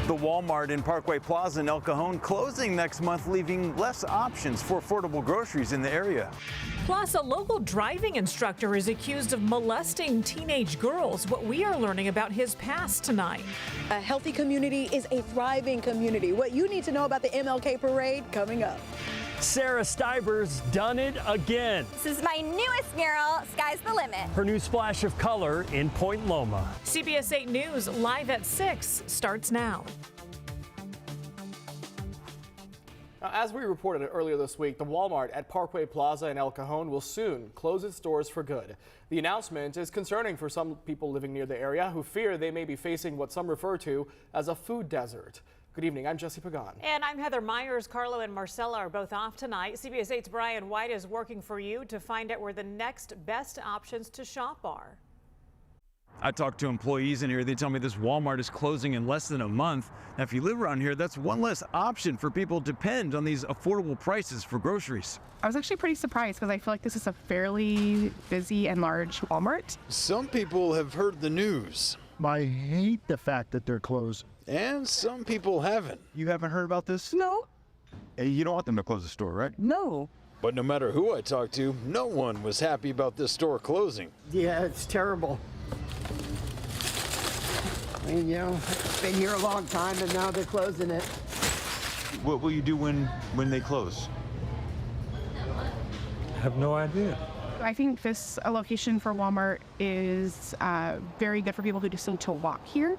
The Walmart in Parkway Plaza in El Cajon closing next month, leaving less options for affordable groceries in the area. Plus, a local driving instructor is accused of molesting teenage girls. What we are learning about his past tonight. A healthy community is a thriving community. What you need to know about the MLK parade coming up. Sarah Stiver's done it again. This is my newest mural, Sky's the Limit. Her new splash of color in Point Loma. CBS 8 News live at 6 starts now. Now, as we reported earlier this week, the Walmart at Parkway Plaza in El Cajon will soon close its doors for good. The announcement is concerning for some people living near the area who fear they may be facing what some refer to as a food desert. Good evening, I'm Jesse Pagan. And I'm Heather Myers. Carlo and Marcella are both off tonight. CBS 8's Brian White is working for you to find out where the next best options to shop are. I talked to employees in here. They tell me this Walmart is closing in less than a month. Now, if you live around here, that's one less option for people to depend on these affordable prices for groceries. I was actually pretty surprised because I feel like this is a fairly busy and large Walmart. Some people have heard the news. I hate the fact that they're closed. And some people haven't. You haven't heard about this? No. Hey, you don't want them to close the store, right? No. But no matter who I talked to, no one was happy about this store closing. Yeah, it's terrible. I mean, you know, it's been here a long time and now they're closing it. What will you do when they close? I have no idea. I think this location for Walmart is very good for people who just need to walk here.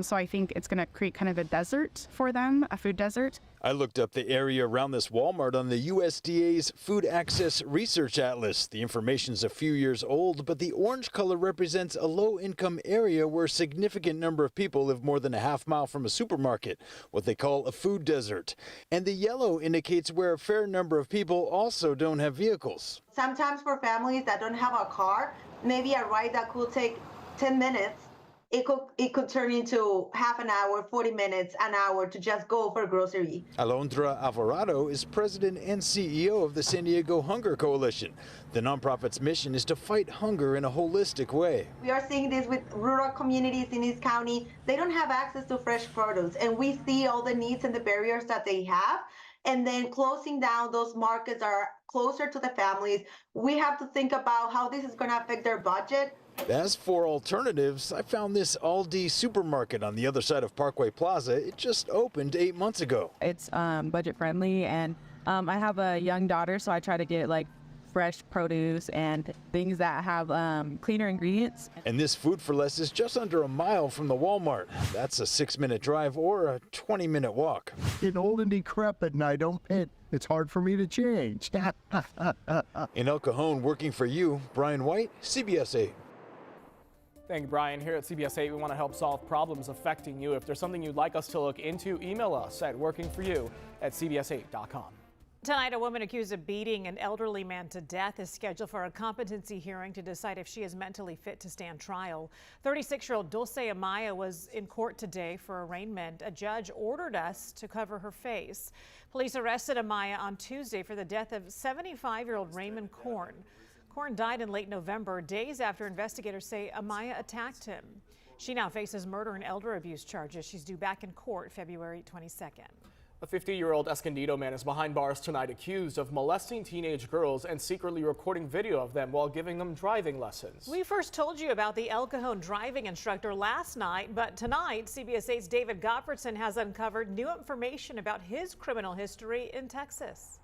So I think it's going to create kind of a desert for them, a food desert. I looked up the area around this Walmart on the USDA's Food Access Research Atlas. The information's a few years old, but the orange color represents a low-income area where a significant number of people live more than a half-mile from a supermarket, what they call a food desert. And the yellow indicates where a fair number of people also don't have vehicles. Sometimes for families that don't have a car, maybe a ride that could take 10 minutes, it could turn into half an hour, 40 minutes, an hour to just go for grocery. Alondra Alvarado is president and CEO of the San Diego Hunger Coalition. The nonprofit's mission is to fight hunger in a holistic way. We are seeing this with rural communities in East County. They don't have access to fresh produce, and we see all the needs and the barriers that they have. And then closing down those markets are closer to the families. We have to think about how this is going to affect their budget. As for alternatives, I found this Aldi supermarket on the other side of Parkway Plaza. It just opened 8 months ago. It's budget friendly, and I have a young daughter, so I try to get like fresh produce and things that have cleaner ingredients. And this Food for Less is just under a mile from the Walmart. That's a 6-minute drive or a 20-minute walk. Getting old and decrepit and I don't pay. It's hard for me to change. In El Cajon, working for you, Brian White, CBS 8. Thank you, Brian. Here at CBS 8, we want to help solve problems affecting you. If there's something you'd like us to look into, email us at workingforyou@cbs8.com. Tonight, a woman accused of beating an elderly man to death is scheduled for a competency hearing to decide if she is mentally fit to stand trial. 36-year-old Dulce Amaya was in court today for arraignment. A judge ordered us to cover her face. Police arrested Amaya on Tuesday for the death of 75-year-old Raymond Korn. Korn died in late November, days after investigators say Amaya attacked him. She now faces murder and elder abuse charges. She's due back in court February 22nd. A 50-year-old Escondido man is behind bars tonight accused of molesting teenage girls and secretly recording video of them while giving them driving lessons. We first told you about the El Cajon driving instructor last night, but tonight CBS 8's David Gottfredson has uncovered new information about his criminal history in Texas.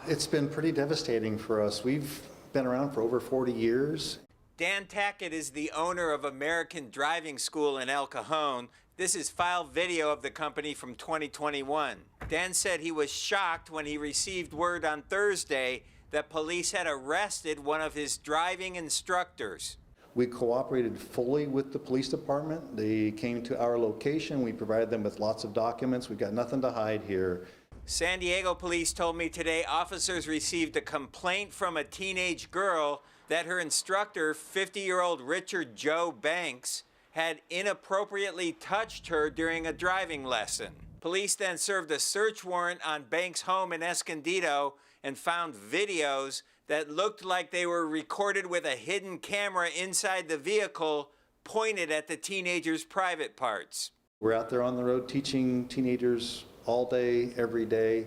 It's been pretty devastating for us. We've been around for over 40 years. Dan Tackett is the owner of American Driving School in El Cajon. This is file video of the company from 2021. Dan said he was shocked when he received word on Thursday that police had arrested one of his driving instructors. We cooperated fully with the police department. They came to our location. We provided them with lots of documents. We've got nothing to hide here. San Diego police told me today officers received a complaint from a teenage girl that her instructor, 50-year-old Richard Joe Banks, had inappropriately touched her during a driving lesson. Police then served a search warrant on Banks' home in Escondido and found videos that looked like they were recorded with a hidden camera inside the vehicle pointed at the teenager's private parts. We're out there on the road teaching teenagers all day, every day.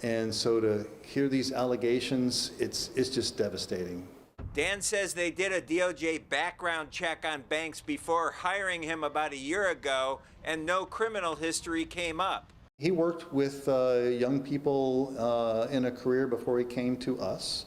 And so to hear these allegations, it's just devastating. Dan says they did a DOJ background check on Banks before hiring him about a year ago, and no criminal history came up. He worked with young people in a career before he came to us.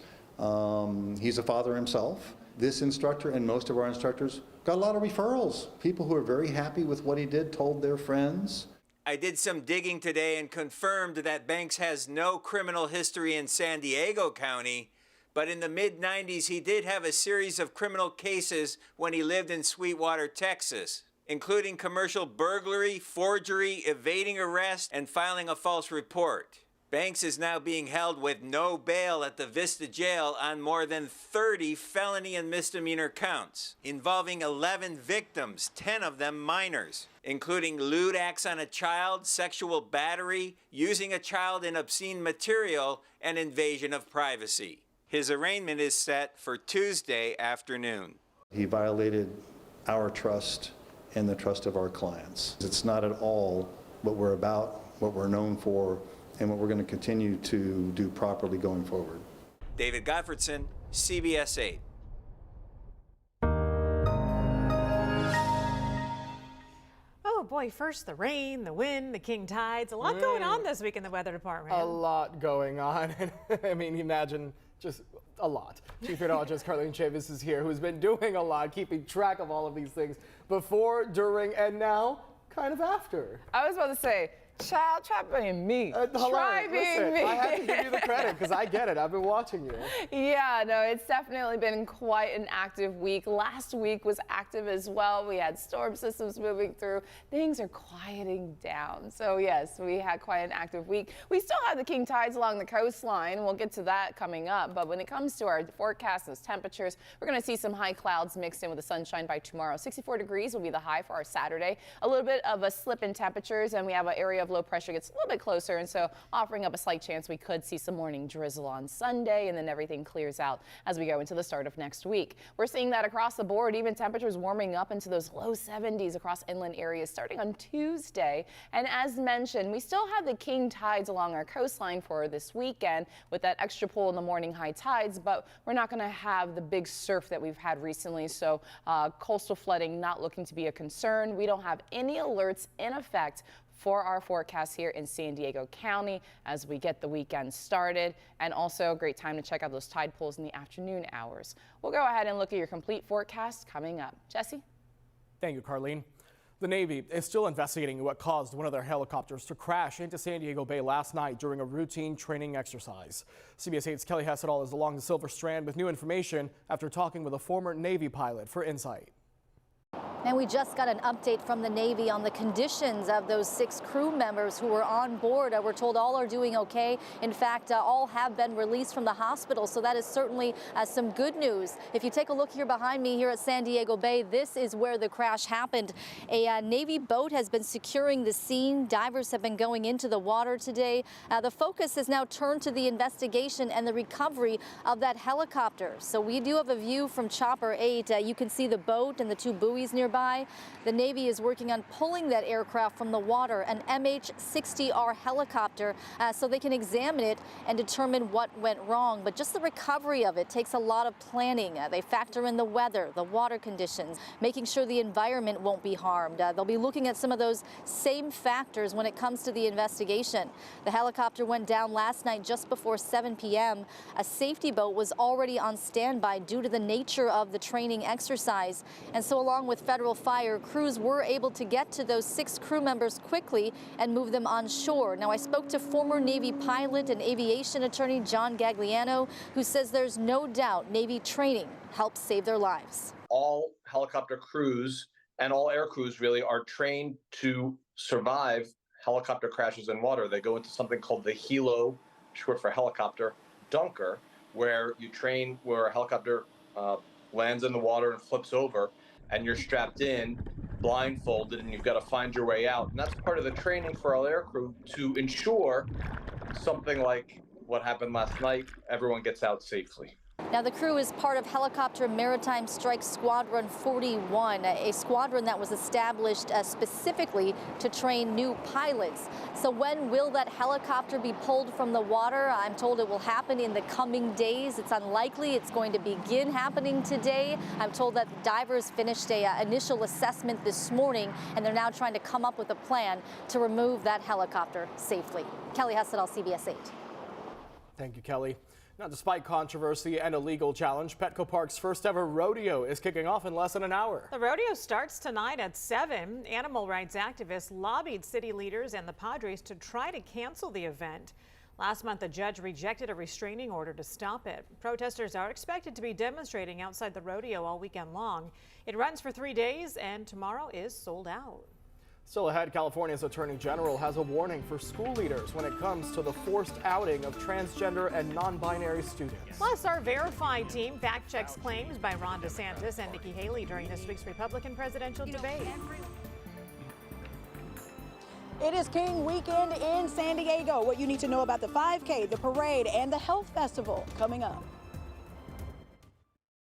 He's a father himself. This instructor and most of our instructors got a lot of referrals. People who are very happy with what he did told their friends. I did some digging today and confirmed that Banks has no criminal history in San Diego County, but in the mid-90s he did have a series of criminal cases when he lived in Sweetwater, Texas, including commercial burglary, forgery, evading arrest, and filing a false report. Banks is now being held with no bail at the Vista Jail on more than 30 felony and misdemeanor counts, involving 11 victims, 10 of them minors, including lewd acts on a child, sexual battery, using a child in obscene material, and invasion of privacy. His arraignment is set for Tuesday afternoon. He violated our trust and the trust of our clients. It's not at all what we're about, what we're known for, and what we're going to continue to do properly going forward. David Gottfredson, CBS 8. Oh boy, first the rain, the wind, the king tides. A lot going on this week in the weather department. A lot going on. I mean, imagine just a lot. Chief Meteorologist Carlene Chavis is here, who's been doing a lot, keeping track of all of these things before, during, and now, kind of after. I was about to say, child, try being me. Try being me. I have to give you the credit because I get it. I've been watching you. Yeah, no, it's definitely been quite an active week. Last week was active as well. We had storm systems moving through. Things are quieting down. So yes, we had quite an active week. We still have the king tides along the coastline. We'll get to that coming up. But when it comes to our forecast, those temperatures, we're going to see some high clouds mixed in with the sunshine by tomorrow. 64 degrees will be the high for our Saturday. A little bit of a slip in temperatures, and we have an area of low pressure gets a little bit closer, and so offering up a slight chance we could see some morning drizzle on Sunday, and then everything clears out as we go into the start of next week. We're seeing that across the board, even temperatures warming up into those low 70s across inland areas starting on Tuesday. And as mentioned, we still have the king tides along our coastline for this weekend with that extra pull in the morning high tides, but we're not going to have the big surf that we've had recently, so coastal flooding not looking to be a concern. We don't have any alerts in effect for our forecast here in San Diego County as we get the weekend started, and also a great time to check out those tide pools in the afternoon hours. We'll go ahead and look at your complete forecast coming up. Jesse? Thank you, Carlene. The Navy is still investigating what caused one of their helicopters to crash into San Diego Bay last night during a routine training exercise. CBS 8's Kelly Hessedall is along the Silver Strand with new information after talking with a former Navy pilot for Insight. And we just got an update from the Navy on the conditions of those 6 crew members who were on board. We're told all are doing okay. In fact, all have been released from the hospital, so that is certainly some good news. If you take a look here behind me here at San Diego Bay, this is where the crash happened. A Navy boat has been securing the scene. Divers have been going into the water today. The focus has now turned to the investigation and the recovery of that helicopter. So we do have a view from Chopper 8. You can see the boat and the 2 buoys nearby. The Navy is working on pulling that aircraft from the water, an MH-60R helicopter, so they can examine it and determine what went wrong. But just the recovery of it takes a lot of planning. They factor in the weather, the water conditions, making sure the environment won't be harmed. They'll be looking at some of those same factors when it comes to the investigation. The helicopter went down last night just before 7 p.m. A safety boat was already on standby due to the nature of the training exercise. And so along with federal fire, crews were able to get to those 6 crew members quickly and move them on shore. Now, I spoke to former Navy pilot and aviation attorney John Gagliano, who says there's no doubt Navy training helps save their lives. All helicopter crews and all air crews really are trained to survive helicopter crashes in water. They go into something called the helo, short for helicopter dunker, where you train where a helicopter lands in the water and flips over, and you're strapped in, blindfolded, and you've got to find your way out. And that's part of the training for all aircrew to ensure something like what happened last night, everyone gets out safely. Now, the crew is part of Helicopter Maritime Strike Squadron 41, a squadron that was established specifically to train new pilots. So when will that helicopter be pulled from the water? I'm told it will happen in the coming days. It's unlikely it's going to begin happening today. I'm told that divers finished an initial assessment this morning, and they're now trying to come up with a plan to remove that helicopter safely. Kelly Hessedal, CBS 8. Thank you, Kelly. Now, despite controversy and a legal challenge, Petco Park's first ever rodeo is kicking off in less than an hour. The rodeo starts tonight at 7. Animal rights activists lobbied city leaders and the Padres to try to cancel the event. Last month, a judge rejected a restraining order to stop it. Protesters are expected to be demonstrating outside the rodeo all weekend long. It runs for 3 days, and tomorrow is sold out. Still ahead, California's Attorney General has a warning for school leaders when it comes to the forced outing of transgender and non-binary students. Plus, our Verified team fact-checks claims by Ron DeSantis and Nikki Haley during this week's Republican presidential debate. It is King Weekend in San Diego. What you need to know about the 5K, the parade, and the Health Festival coming up.